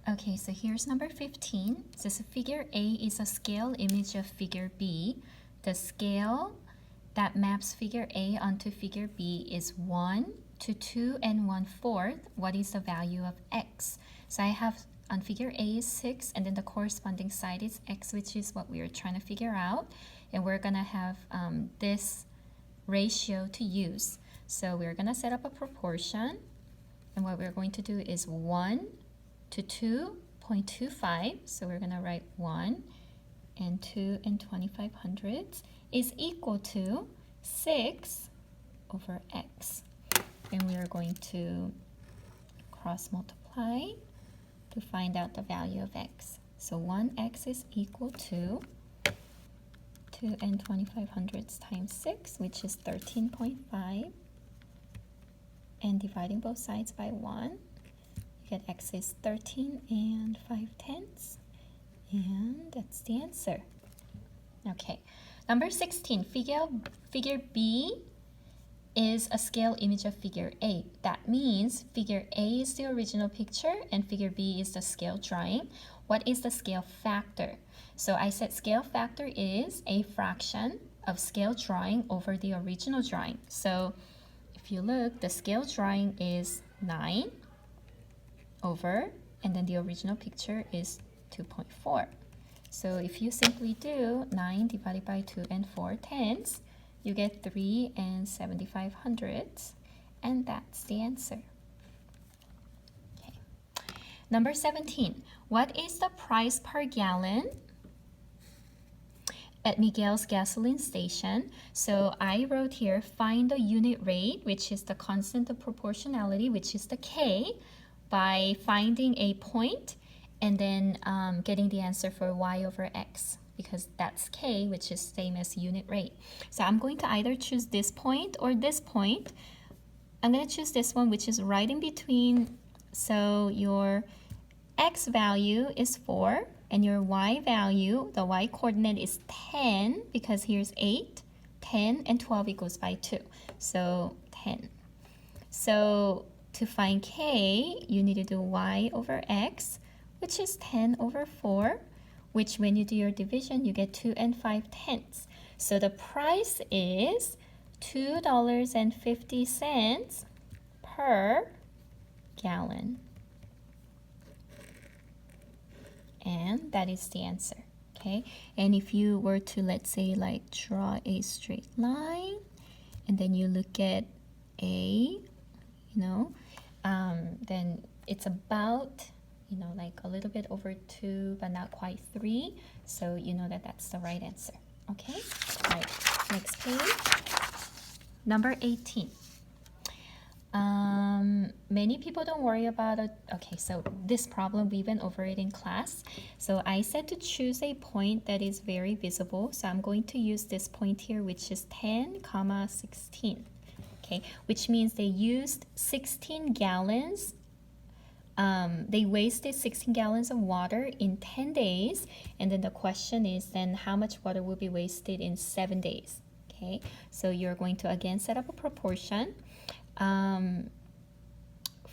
Okay, so here's number 15. It says figure A is a scale image of figure B. The scale that maps figure A onto figure B is 1 to 2 and 1/4. What is the value of x? So I have on figure A is 6, and then the corresponding side is x, which is what we are trying to figure out. And we're going to have this ratio to use. So we're going to set up a proportion. And what we're going to do is 1 to 2.25. So we're going to write 1 and 2 and 2500ths is equal to 6 over x. And we are going to cross multiply to find out the value of x. So 1x is equal to 2 and 2500ths times 6, which is 13.5. And dividing both sides by 1, you get x is 13 and 5/10. And that's the answer. Okay, number 16, figure B is a scale image of figure A. That means figure A is the original picture and figure B is the scale drawing. What is the scale factor? So I said scale factor is a fraction of scale drawing over the original drawing. So if you look, the scale drawing is 9 over, and then the original picture is 2.4. So if you simply do 9 divided by 2 and 4/10, you get 3 and 7500ths, and that's the answer. Okay. Number 17, what is the price per gallon at Miguel's gasoline station? So I wrote here, find the unit rate, which is the constant of proportionality, which is the K, by finding a point and then getting the answer for y over x, because that's K, which is same as unit rate. So I'm going to either choose this point or this point. I'm going to choose this one, which is right in between. So your x value is 4, and your y value, the y coordinate is 10, because here's 8, 10, and 12 equals by 2. So 10. So to find k, you need to do y over x, which is 10 over 4, which when you do your division, you get 2 and 5/10. So the price is $2.50 per gallon. And that is the answer, okay? And if you were to, let's say, like draw a straight line, and then you look at A, then it's about, like a little bit over 2, but not quite 3. So you know that that's the right answer, okay? All right, next page. Number 18. Many people don't worry about it. Okay, so this problem, we went over it in class. So I said to choose a point that is very visible. So I'm going to use this point here, which is 10, 16. Okay, which means they used 16 gallons. They wasted 16 gallons of water in 10 days. And then the question is then how much water will be wasted in 7 days? Okay, so you're going to again set up a proportion.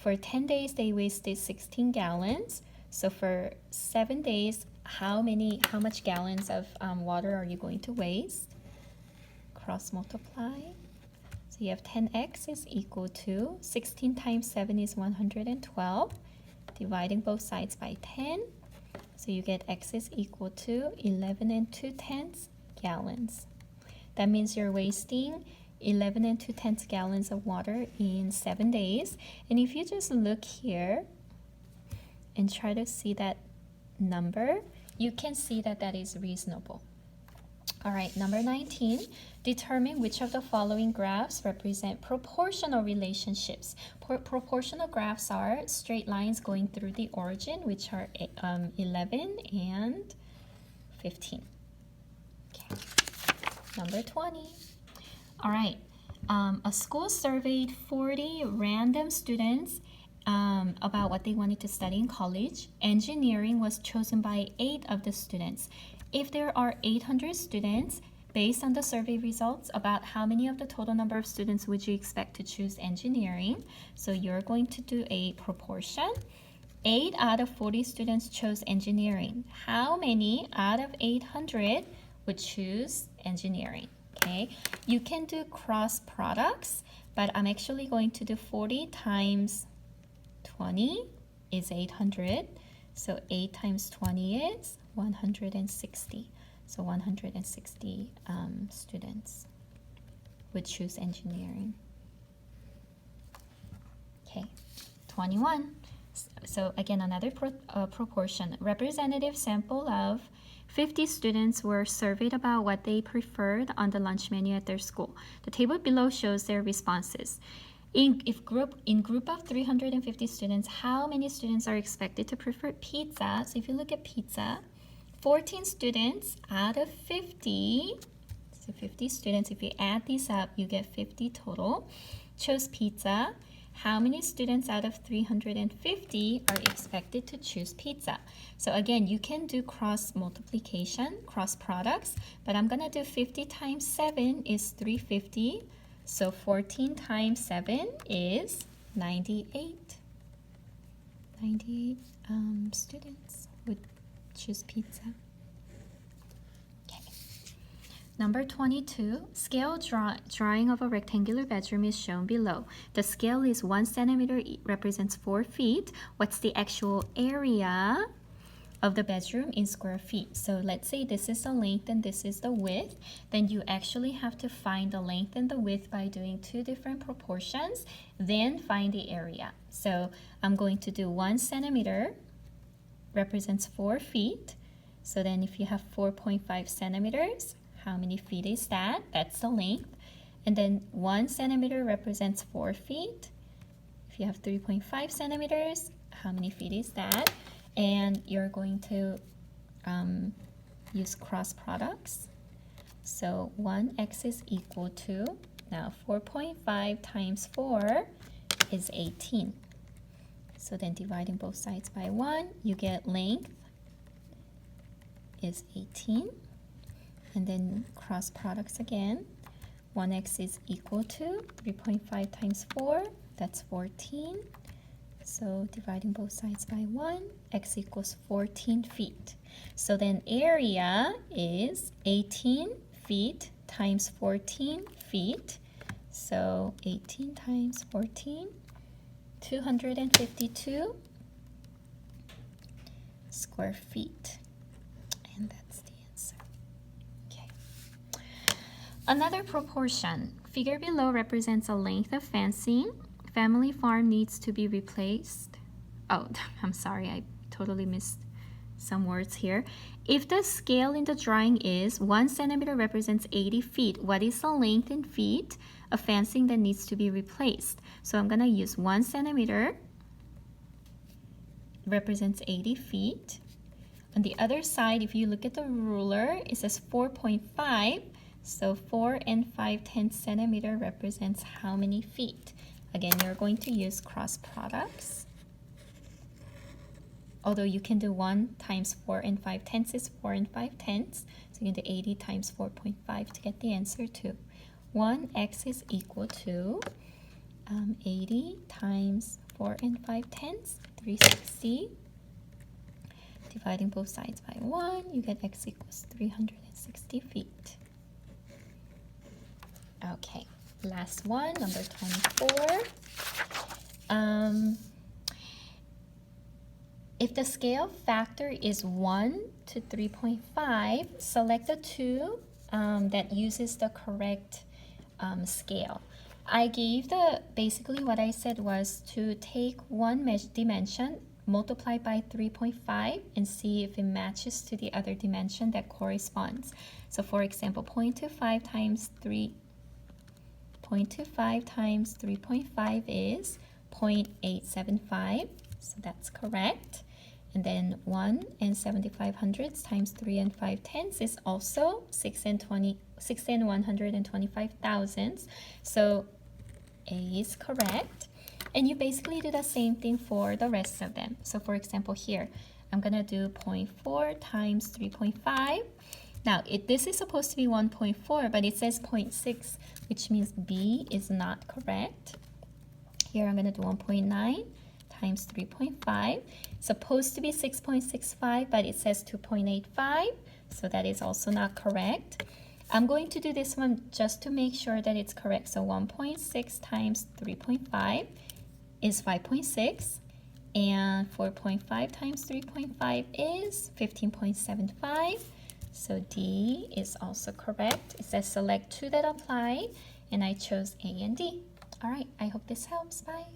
For 10 days, they wasted 16 gallons. So for 7 days, how much gallons of water are you going to waste? Cross multiply. So you have 10x is equal to 16 times 7 is 112. Dividing both sides by 10. So you get x is equal to 11 and 2/10 gallons. That means you're wasting 11 and 2/10 gallons of water in 7 days. And if you just look here and try to see that number, you can see that that is reasonable. All right, number 19, determine which of the following graphs represent proportional relationships. Proportional graphs are straight lines going through the origin, which are 11 and 15. Okay. Number 20. All right, a school surveyed 40 random students about what they wanted to study in college. Engineering was chosen by 8 of the students. If there are 800 students, based on the survey results, about how many of the total number of students would you expect to choose engineering? So you're going to do a proportion. 8 out of 40 students chose engineering. How many out of 800 would choose engineering? Okay, you can do cross products, but I'm actually going to do 40 times 20 is 800. So 8 times 20 is 160. So 160 students would choose engineering. Okay, 21. So again, another proportion. Representative sample of 50 students were surveyed about what they preferred on the lunch menu at their school. The table below shows their responses. In group of 350 students, how many students are expected to prefer pizza? So if you look at pizza, 14 students out of 50, so 50 students, if you add these up, you get 50 total, chose pizza. How many students out of 350 are expected to choose pizza? So again, you can do cross multiplication, cross products, but I'm gonna do 50 times 7 is 350. So 14 times 7 is 98. 98 students would choose pizza. Number 22, scale drawing of a rectangular bedroom is shown below. The scale is 1 centimeter, represents 4 feet. What's the actual area of the bedroom in square feet? So let's say this is the length and this is the width. Then you actually have to find the length and the width by doing 2 different proportions, then find the area. So I'm going to do 1 centimeter, represents 4 feet. So then if you have 4.5 centimeters, how many feet is that? That's the length. And then 1 centimeter represents 4 feet. If you have 3.5 centimeters, how many feet is that? And you're going to use cross products. So 1x is equal to, now 4.5 times 4 is 18. So then dividing both sides by 1, you get length is 18. And then cross products again. 1x is equal to 3.5 times 4, that's 14. So dividing both sides by 1, x equals 14 feet. So then area is 18 feet times 14 feet. So 18 times 14, 252 square feet. And that's the answer. Okay. Another proportion. Figure below represents a length of fencing. Family farm needs to be replaced. Oh, I'm sorry, I totally missed some words here. If the scale in the drawing is 1 centimeter represents 80 feet, what is the length in feet of fencing that needs to be replaced? So I'm gonna use 1 centimeter represents 80 feet. On the other side, if you look at the ruler, it says 4.5. So 4 and 5/10 centimeter represents how many feet? Again, you're going to use cross products. Although you can do 1 times 4 and 5/10 is 4 and 5/10. So you can do 80 times 4.5 to get the answer too. 1x is equal to 80 times 4 and 5/10, 360. Dividing both sides by 1, you get x equals 360 feet. Okay, last one, number 24. If the scale factor is 1 to 3.5, select the two that uses the correct scale. I gave basically what I said was to take one dimension, multiply by 3.5 and see if it matches to the other dimension that corresponds. So for example, 0.25 times 3.5 is 0.875, so that's correct. And then 1 and 75/100 times 3 and 5/10 is also 6 and 125 thousandths. So A is correct. And you basically do the same thing for the rest of them. So for example here, I'm gonna do 0.4 times 3.5. Now this is supposed to be 1.4, but it says 0.6, which means B is not correct. Here I'm gonna do 1.9 times 3.5. Supposed to be 6.65, but it says 2.85, so that is also not correct. I'm going to do this one just to make sure that it's correct. So 1.6 times 3.5 is 5.6, and 4.5 times 3.5 is 15.75. So D is also correct. It says select two that apply, and I chose A and D. All right, I hope this helps. Bye.